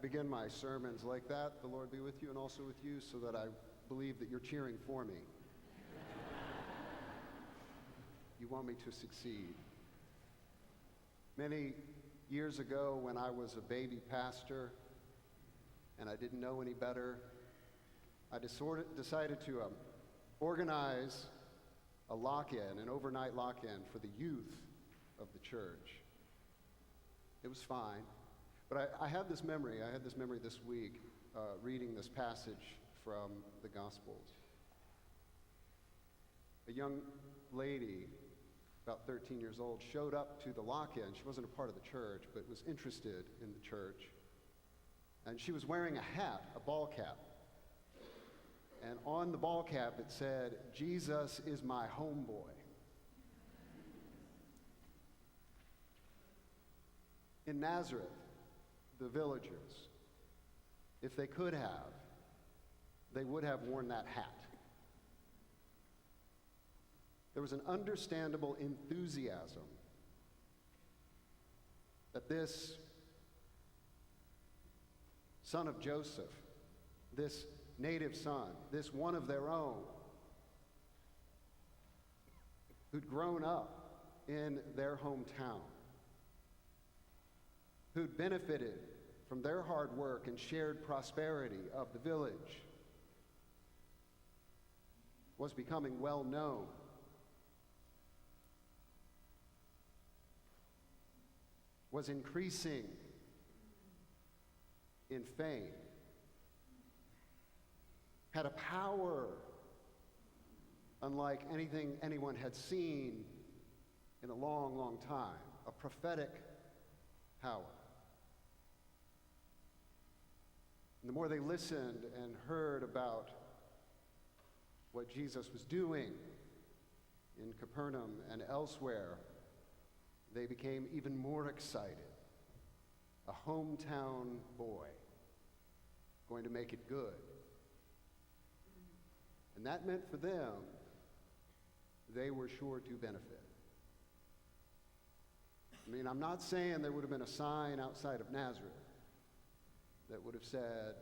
begin my sermons like that. The Lord be with you and also with you, so that I believe that you're cheering for me. You want me to succeed. Many years ago, when I was a baby pastor and I didn't know any better, I decided to organize a lock-in, an overnight lock-in for the youth of the church. It was fine, but I had this memory this week, reading this passage from the Gospels. A young lady, about 13 years old, showed up to the lock-in. She wasn't a part of the church, but was interested in the church. And she was wearing a hat, a ball cap. And on the ball cap it said, "Jesus is my homeboy." In Nazareth, the villagers, if they could have, they would have worn that hat. There was an understandable enthusiasm that this son of Joseph, this native son, this one of their own, who'd grown up in their hometown, who'd benefited from their hard work and shared prosperity of the village, was becoming well known. Was increasing in fame, had a power unlike anything anyone had seen in a long, long time, a prophetic power. And the more they listened and heard about what Jesus was doing in Capernaum and elsewhere, they became even more excited. A hometown boy going to make it good. And that meant for them, they were sure to benefit. I mean, I'm not saying there would have been a sign outside of Nazareth that would have said,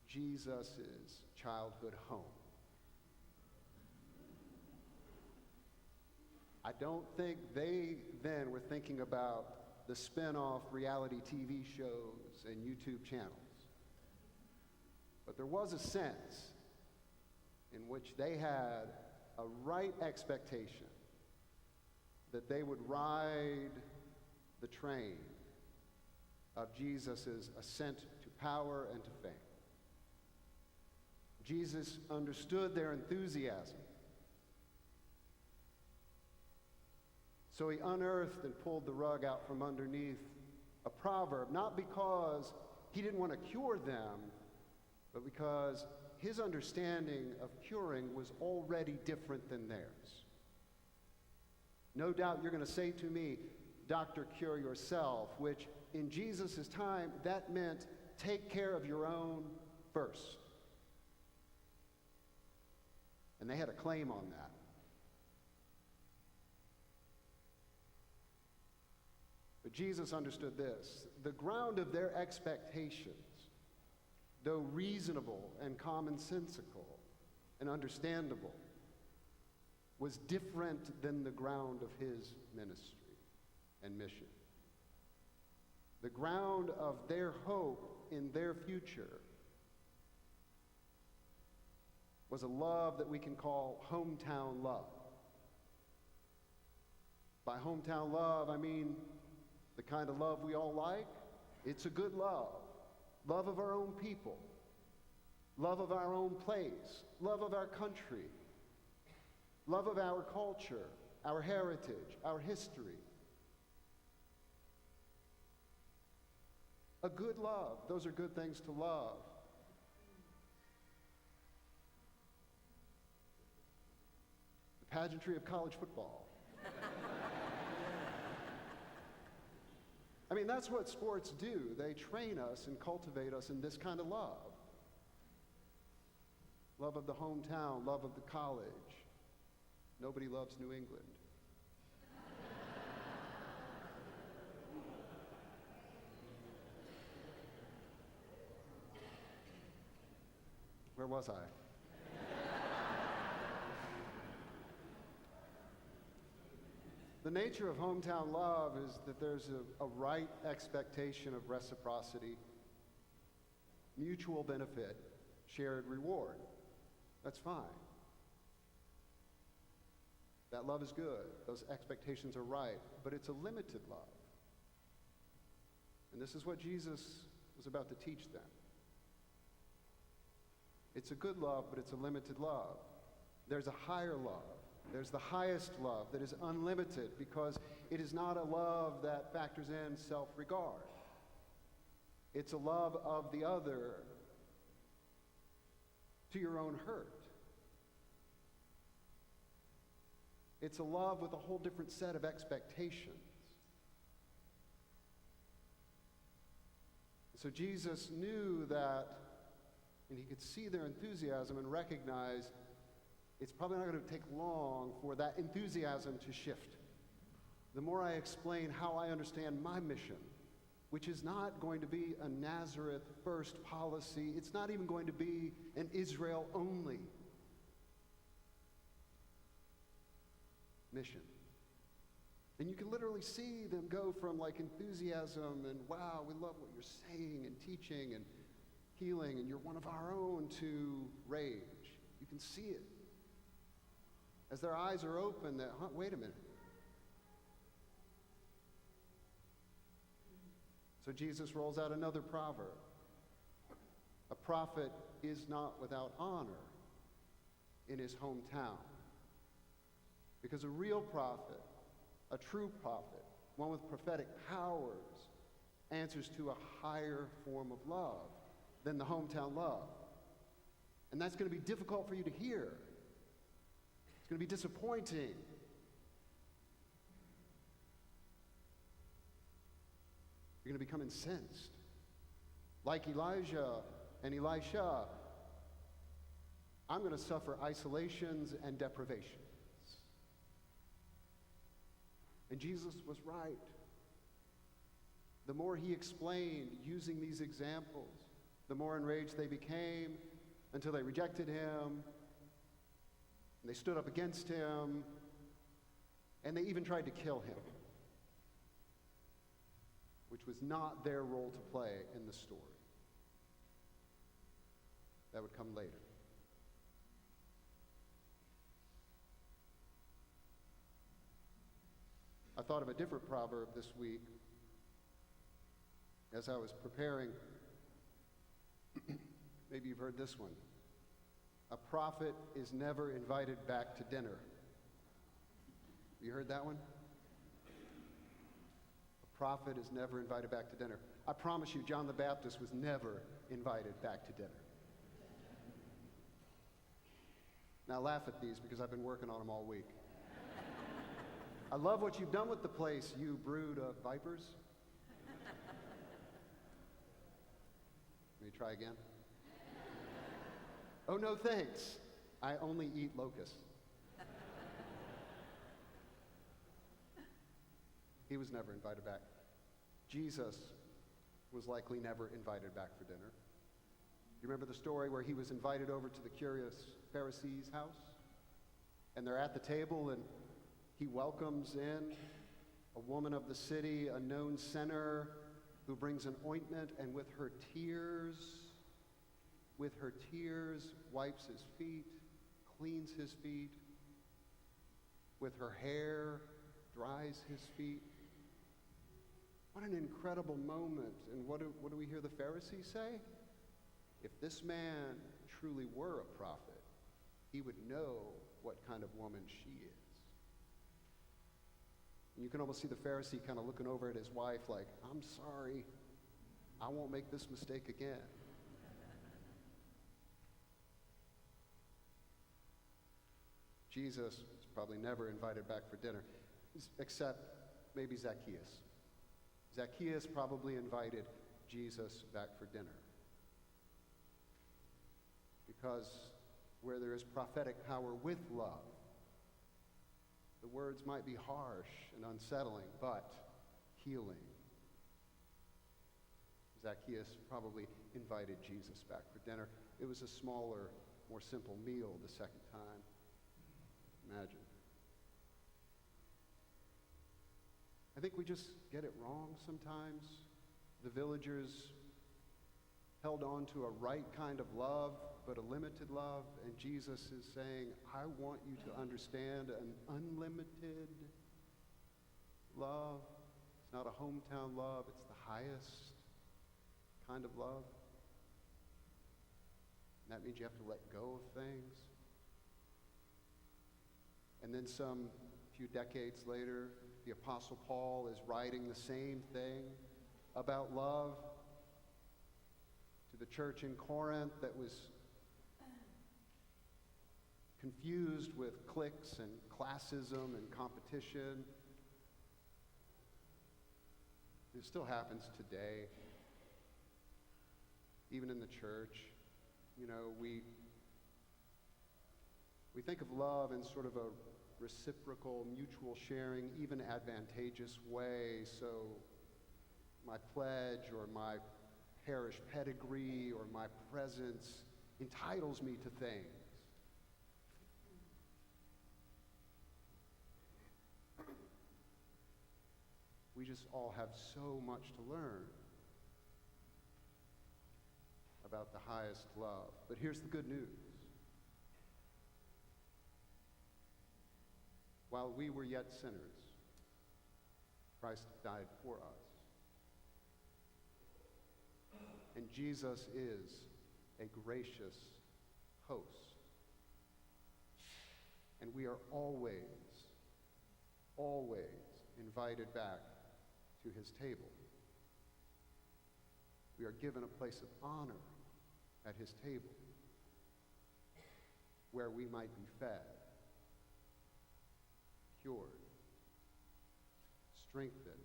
"Jesus' childhood home." I don't think they then were thinking about the spin-off reality TV shows and YouTube channels. But there was a sense in which they had a right expectation that they would ride the train of Jesus' ascent to power and to fame. Jesus understood their enthusiasm. So he unearthed and pulled the rug out from underneath a proverb, not because he didn't want to cure them, but because his understanding of curing was already different than theirs. No doubt you're going to say to me, "Doctor, cure yourself," which in Jesus' time, that meant take care of your own first. And they had a claim on that. But Jesus understood this: the ground of their expectations, though reasonable and commonsensical and understandable, was different than the ground of his ministry and mission. The ground of their hope in their future was a love that we can call hometown love. By hometown love, I mean the kind of love we all like. It's a good love. Love of our own people. Love of our own place. Love of our country. Love of our culture, our heritage, our history. A good love. Those are good things to love. The pageantry of college football. I mean, that's what sports do. They train us and cultivate us in this kind of love. Love of the hometown, love of the college. Nobody loves New England. Where was I? The nature of hometown love is that there's a right expectation of reciprocity, mutual benefit, shared reward. That's fine. That love is good. Those expectations are right. But it's a limited love. And this is what Jesus was about to teach them. It's a good love, but it's a limited love. There's a higher love. There's the highest love that is unlimited because it is not a love that factors in self-regard. It's a love of the other to your own hurt. It's a love with a whole different set of expectations. So Jesus knew that, and he could see their enthusiasm and recognize it's probably not going to take long for that enthusiasm to shift. The more I explain how I understand my mission, which is not going to be a Nazareth first policy, it's not even going to be an Israel only mission. And you can literally see them go from like enthusiasm and wow, we love what you're saying and teaching and healing and you're one of our own, to rage. You can see it. As their eyes are open, that, wait a minute. So Jesus rolls out another proverb. A prophet is not without honor in his hometown. Because a real prophet, a true prophet, one with prophetic powers, answers to a higher form of love than the hometown love. And that's going to be difficult for you to hear. It's going to be disappointing. You're going to become incensed. Like Elijah and Elisha, I'm going to suffer isolations and deprivations. And Jesus was right. The more he explained using these examples, the more enraged they became until they rejected him. And they stood up against him. And they even tried to kill him, which was not their role to play in the story. That would come later. I thought of a different proverb this week as I was preparing. Maybe you've heard this one. A prophet is never invited back to dinner. You heard that one? A prophet is never invited back to dinner. I promise you, John the Baptist was never invited back to dinner. Now laugh at these because I've been working on them all week. I love what you've done with the place, you brood of vipers. Let me try again. Oh, no thanks. I only eat locusts. He was never invited back. Jesus was likely never invited back for dinner. You remember the story where he was invited over to the curious Pharisee's house? And they're at the table and he welcomes in a woman of the city, a known sinner, who brings an ointment and with her tears, wipes his feet, cleans his feet. With her hair, dries his feet. What an incredible moment. And what do we hear the Pharisees say? If this man truly were a prophet, he would know what kind of woman she is. And you can almost see the Pharisee kind of looking over at his wife like, I'm sorry, I won't make this mistake again. Jesus was probably never invited back for dinner, except maybe Zacchaeus. Zacchaeus probably invited Jesus back for dinner. Because where there is prophetic power with love, the words might be harsh and unsettling, but healing. Zacchaeus probably invited Jesus back for dinner. it was a smaller, more simple meal the second time. Imagine. I think we just get it wrong sometimes. The villagers held on to a right kind of love, but a limited love, and Jesus is saying, I want you to understand an unlimited love. It's not a hometown love, it's the highest kind of love. And that means you have to let go of things. And then some few decades later, the Apostle Paul is writing the same thing about love to the church in Corinth that was confused with cliques and classism and competition. It still happens today, even in the church. You know, we think of love in sort of a reciprocal, mutual sharing, even advantageous way. So my pledge or my parish pedigree or my presence entitles me to things. We just all have so much to learn about the highest love. But here's the good news. While we were yet sinners, Christ died for us. And Jesus is a gracious host. And we are always invited back to his table. We are given a place of honor at his table where we might be fed, cured, strengthened,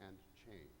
and changed.